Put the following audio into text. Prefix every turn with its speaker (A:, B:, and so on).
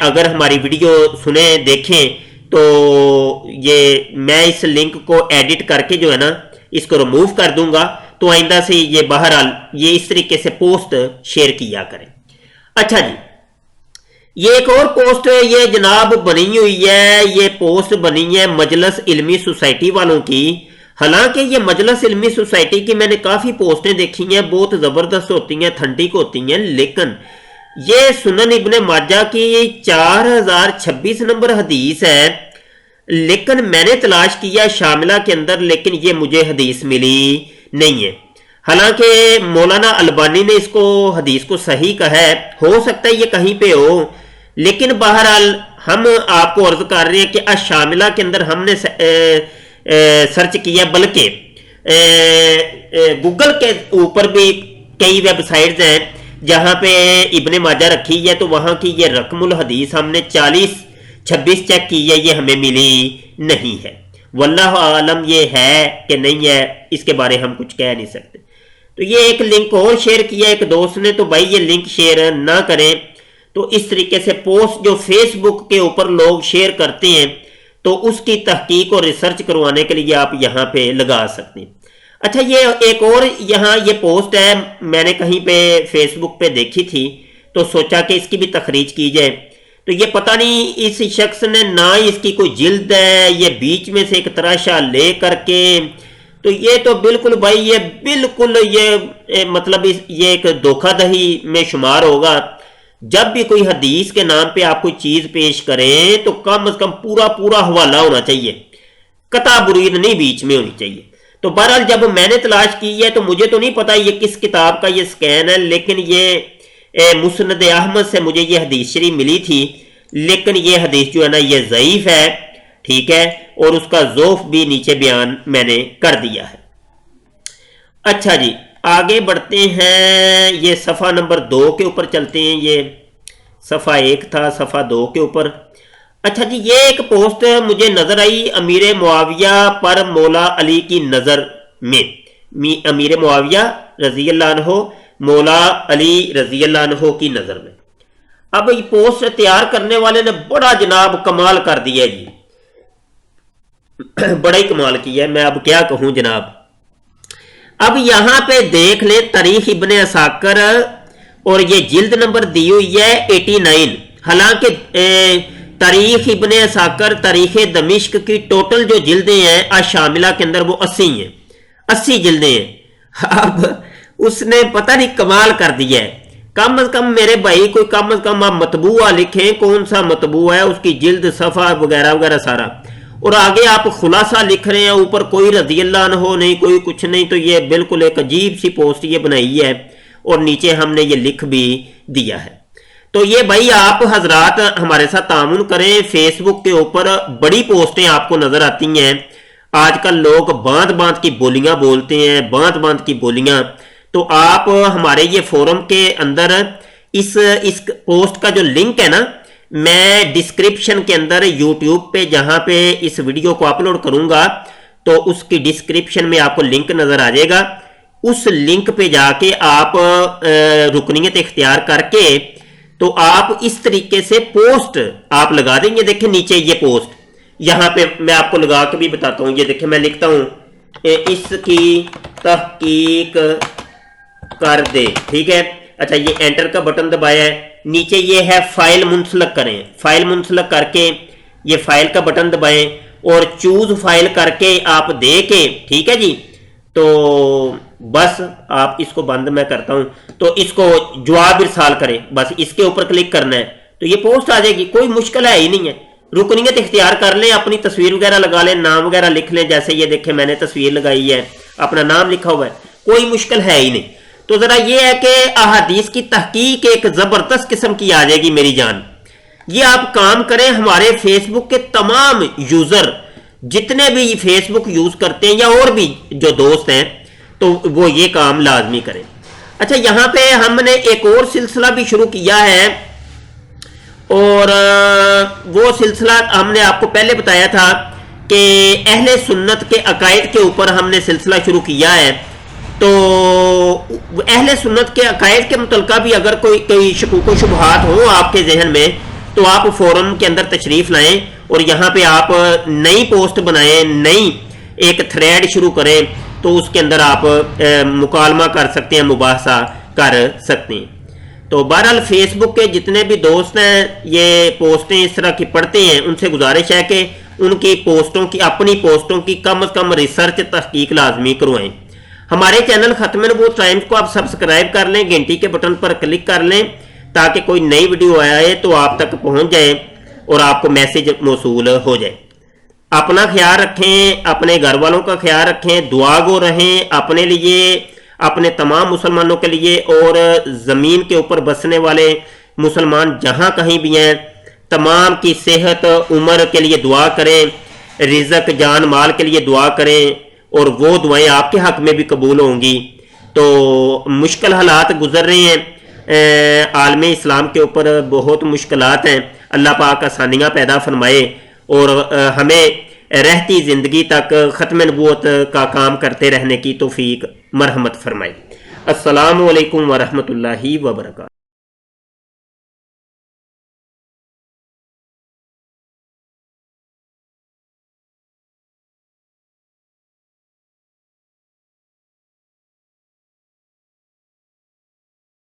A: اگر ہماری ویڈیو سنیں دیکھیں تو یہ میں اس لنک کو ایڈٹ کر کے جو ہے نا اس کو ریموو کر دوں گا، تو آئندہ سے یہ بہرحال یہ اس طریقے سے پوسٹ شیئر کیا کریں۔ اچھا جی، یہ ایک اور پوسٹ یہ جناب بنی ہوئی ہے، یہ پوسٹ بنی ہے مجلس علمی سوسائٹی والوں کی۔ حالانکہ یہ مجلس علمی سوسائٹی کی میں نے کافی پوسٹیں دیکھی ہیں، بہت زبردست ہوتی ہیں، تھنٹک ہوتی ہیں، لیکن یہ سنن ابن ماجہ کی 4026 نمبر حدیث ہے، لیکن میں نے تلاش کیا شاملہ کے اندر، لیکن یہ مجھے حدیث ملی نہیں ہے۔ حالانکہ مولانا البانی نے اس کو حدیث کو صحیح کہا ہے، ہو سکتا ہے یہ کہیں پہ ہو، لیکن بہرحال ہم آپ کو عرض کر رہے ہیں کہ شاملہ کے اندر ہم نے سرچ کیا، بلکہ گوگل کے اوپر بھی کئی ویب سائٹس ہیں جہاں پہ ابن ماجہ رکھی ہے، تو وہاں کی یہ رقم الحدیث ہم نے 4026 چیک کی ہے، یہ ہمیں ملی نہیں ہے۔ واللہ عالم یہ ہے کہ نہیں ہے، اس کے بارے ہم کچھ کہہ نہیں سکتے۔ تو یہ ایک لنک اور شیئر کیا ایک دوست نے، تو بھائی یہ لنک شیئر نہ کریں۔ تو اس طریقے سے پوسٹ جو فیس بک کے اوپر لوگ شیئر کرتے ہیں تو اس کی تحقیق اور ریسرچ کروانے کے لیے آپ یہاں پہ لگا سکتے ہیں۔ اچھا، یہ ایک اور یہاں یہ پوسٹ ہے، میں نے کہیں پہ فیس بک پہ دیکھی تھی تو سوچا کہ اس کی بھی تخریج کی جائے۔ تو یہ پتہ نہیں اس شخص نے نہ اس کی کوئی جلد ہے، یہ بیچ میں سے ایک تراشا لے کر کے، تو یہ تو بالکل بھائی یہ بالکل یہ مطلب یہ ایک دھوکہ دہی میں شمار ہوگا۔ جب بھی کوئی حدیث کے نام پہ آپ کوئی چیز پیش کریں تو کم از کم پورا حوالہ ہونا چاہیے، قطع برید نہیں بیچ میں ہونی چاہیے۔ تو بہرحال جب میں نے تلاش کی ہے تو مجھے تو نہیں پتا یہ کس کتاب کا یہ سکین ہے، لیکن یہ مسند احمد سے مجھے یہ حدیث شریف ملی تھی، لیکن یہ حدیث جو ہے نا یہ ضعیف ہے، ٹھیک ہے، اور اس کا ضعف بھی نیچے بیان میں نے کر دیا ہے۔ اچھا جی، آگے بڑھتے ہیں، یہ صفحہ نمبر 2 کے اوپر چلتے ہیں۔ یہ صفحہ 1 تھا، صفحہ 2 کے اوپر۔ اچھا جی، یہ ایک پوسٹ مجھے نظر آئی امیر معاویہ پر مولا علی کی نظر میں، امیر معاویہ رضی اللہ عنہ مولا علی رضی اللہ عنہ کی نظر میں۔ اب یہ پوسٹ تیار کرنے والے نے بڑا جناب کمال کر دیا جی، بڑا ہی کمال کیا ہے، میں اب کیا کہوں جناب۔ اب یہاں پہ دیکھ لیں تاریخ ابن عساکر، اور یہ جلد نمبر دی ہوئی ہے 89۔ حالانکہ تاریخ ابن عساکر تاریخ دمشق کی ٹوٹل جو جلدیں ہیں شاملہ کے اندر وہ 80 ہیں، 80 جلدیں ہیں۔ اب اس نے پتہ نہیں کمال کر دیا ہے۔ کم از کم میرے بھائی کوئی کم از کم آپ مطبوعہ لکھیں، کون سا مطبوعہ ہے، اس کی جلد صفحہ وغیرہ وغیرہ سارا، اور آگے آپ خلاصہ لکھ رہے ہیں، اوپر کوئی رضی اللہ عنہ نہیں، کوئی کچھ نہیں۔ تو یہ بالکل ایک عجیب سی پوسٹ یہ بنائی ہے، اور نیچے ہم نے یہ لکھ بھی دیا ہے۔ تو یہ بھائی آپ حضرات ہمارے ساتھ تعاون کریں، فیس بک کے اوپر بڑی پوسٹیں آپ کو نظر آتی ہیں۔ آج کل لوگ باندھ کی بولیاں بولتے ہیں، باندھ کی بولیاں۔ تو آپ ہمارے یہ فورم کے اندر اس پوسٹ کا جو لنک ہے نا، میں ڈسکرپشن کے اندر یوٹیوب پہ جہاں پہ اس ویڈیو کو اپلوڈ کروں گا تو اس کی ڈسکرپشن میں آپ کو لنک نظر آ جائے گا۔ اس لنک پہ جا کے آپ رکنیت اختیار کر کے تو آپ اس طریقے سے پوسٹ آپ لگا دیں گے۔ دیکھیں نیچے یہ پوسٹ، یہاں پہ میں آپ کو لگا کے بھی بتاتا ہوں۔ یہ دیکھیں میں لکھتا ہوں اس کی تحقیق کر دے، ٹھیک ہے۔ اچھا، یہ انٹر کا بٹن دبایا ہے، نیچے یہ ہے فائل منسلک کریں، فائل منسلک کر کے یہ فائل کا بٹن دبائیں اور چوز فائل کر کے آپ دے کے، ٹھیک ہے جی۔ تو بس آپ اس کو بند میں کرتا ہوں، تو اس کو جواب ارسال کریں، بس اس کے اوپر کلک کرنا ہے تو یہ پوسٹ آ جائے گی، کوئی مشکل ہے ہی نہیں ہے۔ رکنیت اختیار کر لیں، اپنی تصویر وغیرہ لگا لیں، نام وغیرہ لکھ لیں، جیسے یہ دیکھیں میں نے تصویر لگائی ہے، اپنا نام لکھا ہوا ہے، کوئی مشکل ہے ہی نہیں۔ تو ذرا یہ ہے کہ احادیث کی تحقیق ایک زبردست قسم کی آ جائے گی میری جان۔ یہ آپ کام کریں، ہمارے فیس بک کے تمام یوزر جتنے بھی فیس بک یوز کرتے ہیں یا اور بھی جو دوست ہیں تو وہ یہ کام لازمی کریں۔ اچھا، یہاں پہ ہم نے ایک اور سلسلہ بھی شروع کیا ہے، اور وہ سلسلہ ہم نے آپ کو پہلے بتایا تھا کہ اہل سنت کے عقائد کے اوپر ہم نے سلسلہ شروع کیا ہے۔ تو اہل سنت کے عقائد کے متعلقہ بھی اگر کوئی شکوک و شبہات ہوں آپ کے ذہن میں تو آپ فورم کے اندر تشریف لائیں اور یہاں پہ آپ نئی پوسٹ بنائیں، نئی ایک تھریڈ شروع کریں، تو اس کے اندر آپ مکالمہ کر سکتے ہیں، مباحثہ کر سکتے ہیں۔ تو بہرحال فیس بک کے جتنے بھی دوست ہیں یہ پوسٹیں اس طرح کی پڑھتے ہیں، ان سے گزارش ہے کہ ان کی پوسٹوں کی، اپنی پوسٹوں کی کم از کم ریسرچ تحقیق لازمی کروائیں۔ ہمارے چینل ختم نبوت ٹائمز کو آپ سبسکرائب کر لیں، گھنٹی کے بٹن پر کلک کر لیں تاکہ کوئی نئی ویڈیو آئے تو آپ تک پہنچ جائے اور آپ کو میسج موصول ہو جائے۔ اپنا خیال رکھیں، اپنے گھر والوں کا خیال رکھیں، دعا گو رہیں اپنے لیے، اپنے تمام مسلمانوں کے لیے، اور زمین کے اوپر بسنے والے مسلمان جہاں کہیں بھی ہیں تمام کی صحت عمر کے لیے دعا کریں، رزق جان مال کے لیے دعا کریں، اور وہ دعائیں آپ کے حق میں بھی قبول ہوں گی۔ تو مشکل حالات گزر رہے ہیں عالم اسلام کے اوپر، بہت مشکلات ہیں، اللہ پاک آسانیاں پیدا فرمائے اور ہمیں رہتی زندگی تک ختم نبوت کا کام کرتے رہنے کی توفیق مرحمت فرمائے۔ السلام علیکم ورحمۃ اللہ وبرکاتہ۔